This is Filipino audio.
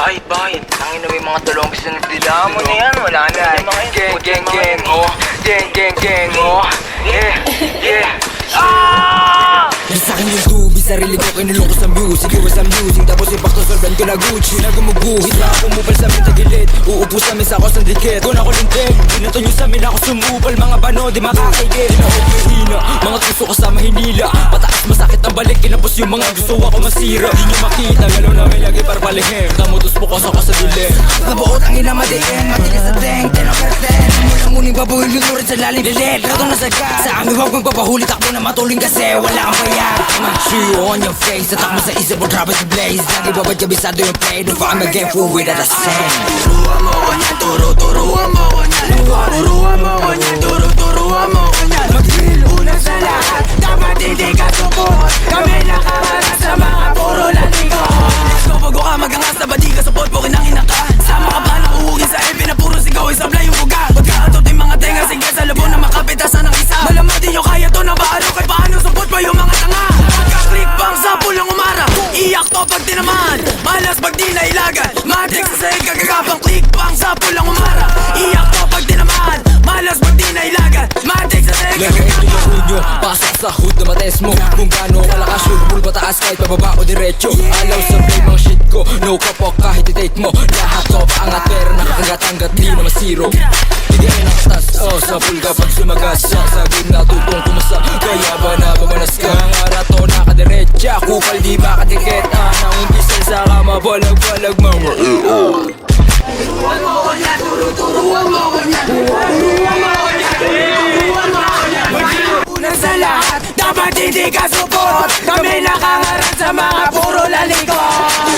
Bayad. Tangin na may mga tulong sa nagdila mo na yan. Wala na. Gang, oh. Gang, oh. Yeah. Nasa akin yung tubig, sarili ko kinulong ko sa music. Iwas ang music, tapos ipaktosolban ko na Gucci. Nagumuguhit na ako mupal sa amin tagilid. Uupo sa mesa ko sa dikit. Kung ako lintin, binato nyo sa amin ako sumupal. Mga bano, di makakigit. Ako mahina, mga gusto ko sa mahinila. Pataas masakit ang balik, kinapos yung mga gusto ako masira. Di nyo makita, galaw namin lagi para palihim. Tamutos po ko sa dilim. Nabuot ang ina madiin, matigas sa teng, tenokerten. Muling babuhin yung lurid sa lalim dilit. Rato na sagad, sa amin huwag magpapahuli. Takbo na matuling kasi wala kang bayad. Shoe on your face, tatak mo sa isip mo, drop it to blaze. Lagi babad kabisado yung play, don't find me again fool without a cent. Turuan mo ko niyan, turuan mo ko niyan. Turuan mo ko niyan, turuan mo ko niyan. Mag-feel una sa lahat, dapat hindi ka support. Kami nakaharap sa mga puro lalingon. Ikaw bago ka magangas na badi ka support po kinangina ka. Sama ka ba na uuwi sa EP na puro sigaw, isablay yung buga. Pagkaatot yung mga tenga, sige sa labo na makapitasan ng isa. Malamang di nyo kaya to na paano kay paano support pa yung mga tanga. Pagka-click bang sa pulang umara, iyak to pag tinaman, malas pag di nailagan. Matik sa sahig kagagapang click bang sa pulang umara, iyak to pag tinaman, malas pag di nailagan. Matik sa sahig kagagapang click bang nyo, pasok sa hood na mates mo. Kung gaano kalakas yung bull pataas kahit pababa o diretso. Alaw sa play mga shit ko, no kapok kahit i-date mo. Lahat to paangat pero nakakagat-anggat di naman zero. Bigyan ng atas, sa pool kapag sumagas. Sasagin na tutong kumasa, kaya ba nababalas ka? Ang arato nakadiretsa, kupal di makadikit. Nang umpisa sa kama, balag-balag mga turuan mo ko niya, turuan mo ko niya. Turuan mo ko niya, turuan mo ko niya. Una sa lahat, dapat hindi ka support. Kami nakaharap sa mga puro lalikot.